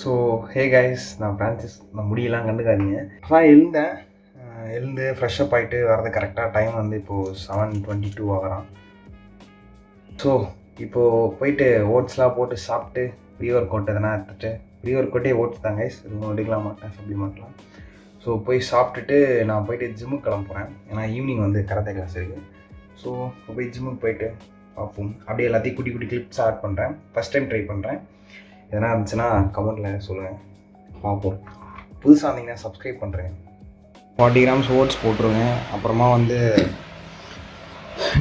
So hey guys, நான் Francis. நான் முடியெல்லாம் கண்டுக்காதீங்க. அதான் எழுந்து ஃப்ரெஷ்அப் ஆகிட்டு வரது கரெக்டாக டைம் வந்து இப்போது 7:22 ஆகிறான். ஸோ இப்போது போயிட்டு ஓட்ஸ்லாம் போட்டு சாப்பிட்டு ப்ரீ ஒர்க் அவுட் எதனா எடுத்துகிட்டு ப்ரீ ஒர்க் அவுட்டே ஓட்ஸ் தான் கைஸ், எதுவும் எடுக்கலாம் மாட்டேன், சப்ளிமெண்ட்லாம். ஸோ போய் சாப்பிட்டுட்டு நான் போயிட்டு ஜிம்முக்கு கிளம்புறேன். ஏன்னா ஈவினிங் வந்து கராத்தே கிளாஸ் இருக்குது. ஸோ போய் ஜிம்முக்கு போயிட்டு பார்ப்போம். அப்படியே எல்லாத்தையும் குட்டி குட்டி கிளிப்ஸ் ஆட் பண்ணுறேன். ஃபஸ்ட் டைம் ட்ரை பண்ணுறேன். எதனா இருந்துச்சுன்னா கமெண்ட்டில் சொல்லுங்கள், பார்ப்போம். புதுசாக இருந்தீங்கன்னா சப்ஸ்கிரைப் பண்ணுறேன். 40 கிராம்ஸ் ஓட்ஸ் போட்டுருங்க. அப்புறமா வந்து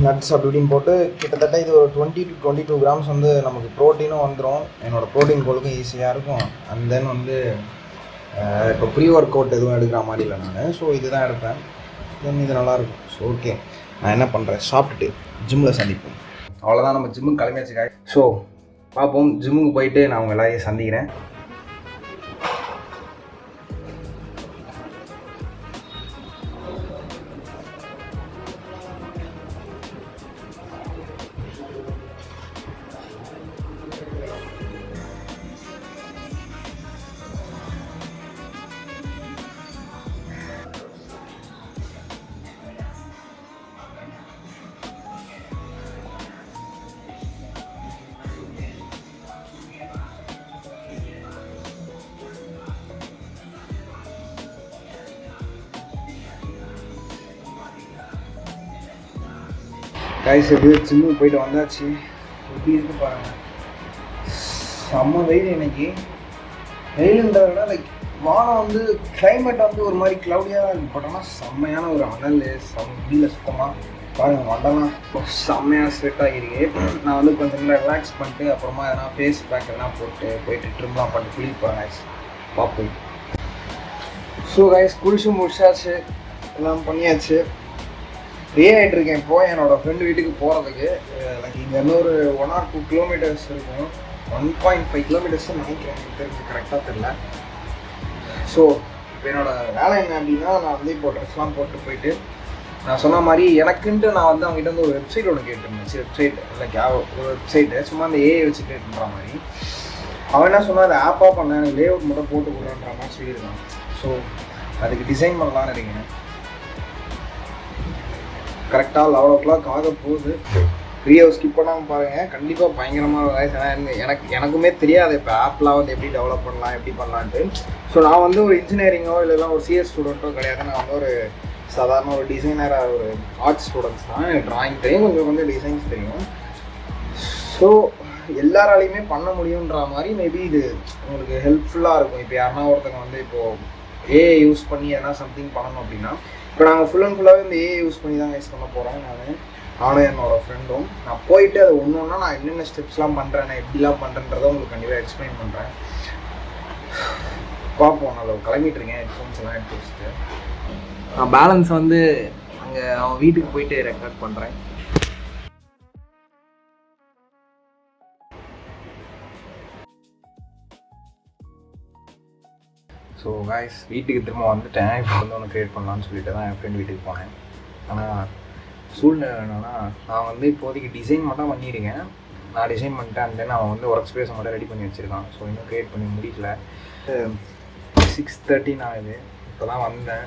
நட்ஸ் அப்படி இப்படின்னு போட்டு கிட்டத்தட்ட இது ஒரு 20 to 22 கிராம்ஸ் வந்து நமக்கு ப்ரோட்டீனும் வந்துடும். என்னோடய ப்ரோட்டீன் கோலுக்கும் ஈஸியாக இருக்கும். அண்ட் தென் வந்து இப்போ ப்ரீ ஒர்க் அவுட் எதுவும் எடுக்கிற மாதிரி இல்லை நான். ஸோ இதுதான் எடுப்பேன். தென் இது நல்லாயிருக்கும். ஸோ ஓகே, நான் என்ன பண்ணுறேன், சாப்பிட்டுட்டு ஜிம்மில் சந்திப்போம். அவ்வளோதான், நம்ம ஜிம்முக்கு கிளம்பியாச்சு. ஸோ பார்ப்போம். ஜிம்முக்கு போயிட்டு நான் உங்கள் எல்லாரையும் சந்திக்கிறேன். கைஸ், எப்படியோ ஜிம்முக்கு போயிட்டு வந்தாச்சு. எப்படி இருக்கு பாருங்கள். செம்ம வெயில் இன்னைக்கு. வெயிலுன்றத விட லைக் வானம் வந்து கிளைமேட் வந்து ஒரு மாதிரி க்ளவுடியாக தான் இருக்குது. பட் ஆனால் செம்மையான ஒரு அனல், முடியல சுத்தமாக. பாருங்கள், மண்டெல்லாம் செம்மையாக ஸ்வெட் ஆகிருக்கு. நான் வந்து கொஞ்சம் ரிலாக்ஸ் பண்ணிட்டு அப்புறமா எதனா ஃபேஸ் பேக் எதனா போயிட்டு ட்ரிம்லாம் பண்ணிட்டு குளிப்பேன் கைஸ். பார்ப்போம். ஸோ கைஸ், குளிச்சு முடிச்சாச்சு, எல்லாம் பண்ணியாச்சு. ரெடி ஆகிட்டுருக்கேன். இப்போது என்னோடய ஃப்ரெண்டு வீட்டுக்கு போகிறதுக்கு. எனக்கு இங்கேருந்து ஒரு 1 or 2 கிலோமீட்டர்ஸ் இருக்கும். 1.5 கிலோமீட்டர்ஸ் நினைக்கிறேன், தெரிஞ்சு கரெக்டாக தெரில. ஸோ இப்போ என்னோடய வேலை என்ன அப்படின்னா, நான் வந்து இப்போ ட்ரெஸ்லாம் போட்டு போயிட்டு நான் சொன்ன மாதிரி எனக்குன்ட்டு நான் வந்து அவங்ககிட்ட வந்து ஒரு வெப்சைட் ஒன்று கேட்டுருந்துச்சு. வெப்சைட் இல்லை, ஒரு வெப்சைட்டு சும்மா அந்த ஏஐ வச்சு கேட்டுன்ற மாதிரி. அவன் என்ன சொன்னால், அதை ஆப்பாக பண்ண எனக்கு லே அவுட் மட்டும் போட்டு கொடுன்ற மாதிரி சொல்லியிருக்கான். ஸோ அதுக்கு டிசைன் பண்ணலான்னு இருக்கேன். கரெக்டாக 11 o'clock ஆக போகுது. வீடியோ ஸ்கிப் பண்ணாமல் பாருங்கள், கண்டிப்பாக பயங்கரமாக வாய்ஸ். ஏன்னா எனக்குமே தெரியாது இப்போ ஆப்லாம் வந்து எப்படி டெவலப் பண்ணலாம், எப்படி பண்ணலான்ட்டு. ஸோ நான் வந்து ஒரு இன்ஜினியரிங்கோ இல்லைனா ஒரு சிஎஸ் ஸ்டூடெண்ட்டோ கிடையாது. நான் வந்து ஒரு சாதாரண ஒரு டிசைனராக, ஒரு ஆர்ட்ஸ் ஸ்டூடெண்ட்ஸ் தான். எனக்கு ட்ராயிங் தெரியும், கொஞ்சம் டிசைன்ஸ் தெரியும். ஸோ எல்லாராலையுமே பண்ண முடியுன்ற மாதிரி மேபி இது உங்களுக்கு ஹெல்ப்ஃபுல்லாக இருக்கும். இப்போ யாருன்னா ஒருத்தங்க வந்து இப்போது ஏஐ யூஸ் பண்ணி எதனா சம்திங் பண்ணணும் அப்படின்னா, இப்போ நாங்கள் ஃபுல்லாகவே இந்த ஏஐ யூஸ் பண்ணி தான் யூஸ் பண்ண போகிறோம். நானும் என்னோடய ஃப்ரெண்டும். நான் போயிட்டு அது ஒன்று ஒன்றா நான் என்னென்ன ஸ்டெப்ஸ்லாம் பண்ணுறேன், நான் எப்படிலாம் பண்ணுறேன்றதை உங்களுக்கு கண்டிப்பாக எக்ஸ்பிளைன் பண்ணுறேன். பார்ப்போம். நான் கிளம்பிட்டுருக்கேன், ஹெட்ஃபோன்ஸ் எல்லாம் எடுத்து வச்சுட்டு. நான் பேலன்ஸ் வந்து அங்கே அவன் வீட்டுக்கு போயிட்டு ரெக்கார்ட் பண்ணுறேன். ஸோ கைஸ், வீட்டுக்கு திரும்ப வந்துட்டேன். இப்போ வந்து ஒன்று க்ரியேட் பண்ணலான்னு சொல்லிட்டு தான் என் ஃப்ரெண்ட் வீட்டுக்கு போனேன். ஆனால் சூழ்நிலை என்னென்னா, நான் வந்து இப்போதைக்கு டிசைன் மட்டும் பண்ணியிருக்கேன். நான் டிசைன் பண்ணிட்டேன். அண்ட் தென் அவன் வந்து ஒர்க் ஸ்பேஸை மட்டும் ரெடி பண்ணி வச்சுருக்கான். ஸோ இன்னும் க்ரியேட் பண்ணி முடியல. 6:13 ஆகுது. இப்போ தான் வந்தேன்.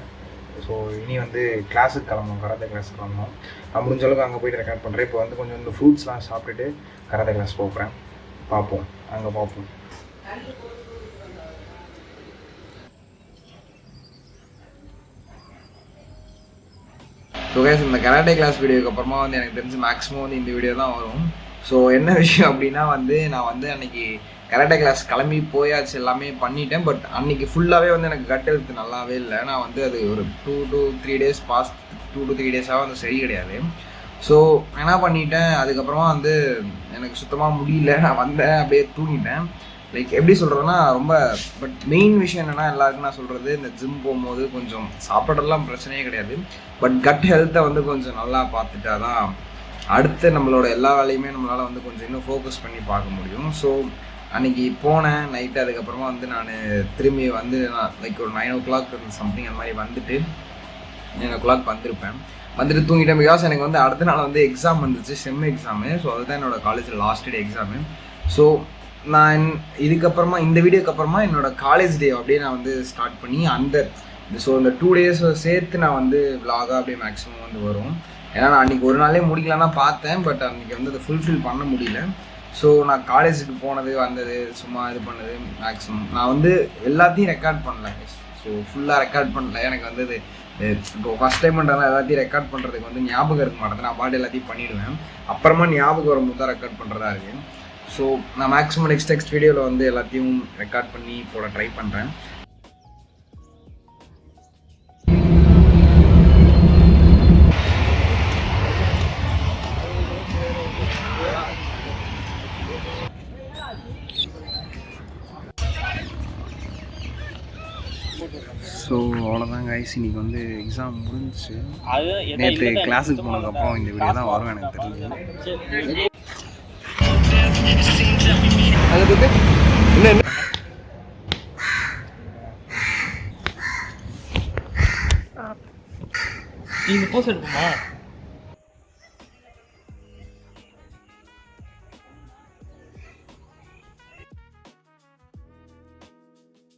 ஸோ இனி வந்து கிளாஸுக்கு கிளம்பணும், கராத்தே கிளாஸுக்கு கிளம்பணும். நான் முடிஞ்ச அளவுக்கு அங்கே போய்ட்டு ரெக்கார்ட் பண்ணுறேன். இப்போ வந்து கொஞ்சம் இந்த ஃப்ரூட்ஸ்லாம் சாப்பிட்டுட்டு கராத்தே கிளாஸ் போகிறேன். பார்ப்போம், அங்கே பார்ப்போம். ஸோ கைஸ், இந்த கராட்டே கிளாஸ் வீடியோக்கு அப்புறமா வந்து எனக்கு தெரிஞ்சு மேக்ஸிமம் வந்து இந்த வீடியோ தான் வரும். ஸோ என்ன விஷயம் அப்படின்னா வந்து, நான் வந்து அன்றைக்கி கராட்டே கிளாஸ் கிளம்பி போயாச்சு, எல்லாமே பண்ணிட்டேன். பட் அன்றைக்கி ஃபுல்லாகவே வந்து எனக்கு கட் ஹெல்த் நல்லாவே இல்லை. நான் வந்து அது ஒரு 2 to 3 days past 2 to 3 days வந்து சரி கிடையாது. ஸோ என்ன பண்ணிட்டேன், அதுக்கப்புறமா வந்து எனக்கு சுத்தமாக முடியல. நான் வந்தேன், அப்படியே தூங்கிட்டேன். லைக் எப்படி சொல்கிறதுனா ரொம்ப, பட் மெயின் விஷயம் என்னென்னா, எல்லாருக்கும் நான் சொல்கிறது, இந்த ஜிம் போகும்போது கொஞ்சம் சாப்பிட்றதுலாம் பிரச்சனையே கிடையாது. பட் கட் ஹெல்த்தை வந்து கொஞ்சம் நல்லா பார்த்துட்டா தான் அடுத்து நம்மளோட எல்லா வேலையுமே நம்மளால் வந்து கொஞ்சம் இன்னும் ஃபோக்கஸ் பண்ணி பார்க்க முடியும். ஸோ அன்றைக்கி போனேன் நைட்டு. அதுக்கப்புறமா வந்து நான் திரும்பி வந்து நான் லைக் ஒரு 9 o'clock சம்திங் அந்த மாதிரி வந்துட்டு 9 o'clock வந்திருப்பேன். வந்துட்டு தூங்கிட்டேன். பிகாஸ் எனக்கு வந்து அடுத்த நாள் வந்து எக்ஸாம் வந்துச்சு, செம் எக்ஸாமு. ஸோ அதுதான் என்னோடய காலேஜில் லாஸ்ட் டே எக்ஸாமு. ஸோ நான் இதுக்கப்புறமா இந்த வீடியோக்கு அப்புறமா என்னோடய காலேஜ் டே அப்படியே நான் வந்து ஸ்டார்ட் பண்ணி இந்த 2 டேஸ் சேர்த்து நான் வந்து விலாகாக அப்படியே மேக்ஸிமம் வந்து வரும். ஏன்னா நான் அன்றைக்கி ஒரு நாளே முடிக்கலான்னா பார்த்தேன், பட் அன்றைக்கி வந்து அதை ஃபுல்ஃபில் பண்ண முடியல. ஸோ நான் காலேஜுக்கு போனது வந்தது சும்மா இது பண்ணது மேக்ஸிமம் நான் வந்து எல்லாத்தையும் ரெக்கார்ட் பண்ணல. ஸோ ஃபுல்லாக ரெக்கார்ட் பண்ணல. எனக்கு வந்து இது இப்போ ஃபஸ்ட் டைம் பண்ணுறதுனால எல்லாத்தையும் ரெக்கார்ட் பண்ணுறதுக்கு வந்து ஞாபகம் இருக்க மாட்டேன். நான் பாட்டு எல்லாத்தையும் பண்ணிவிடுவேன். அப்புறமா ஞாபகம் வரும்போது தான் ரெக்கார்ட் பண்ணுறதா இருக்குது. ஸோ நான் மேக்ஸிமம் நெக்ஸ்ட் வீடியோவில் வந்து எல்லாத்தையும் ரெக்கார்ட் பண்ணி போட ட்ரை பண்ணுறேன். ஸோ அவ்வளோதான் கைஸ், இன்னைக்கு வந்து எக்ஸாம் முடிஞ்சிச்சு. நேற்று கிளாஸுக்கு போனதுக்கப்புறம் இந்த வீடியோ தான் வரும் எனக்கு தெரிஞ்சு. அது என்ன இந்த போஸ் எடுக்குமா?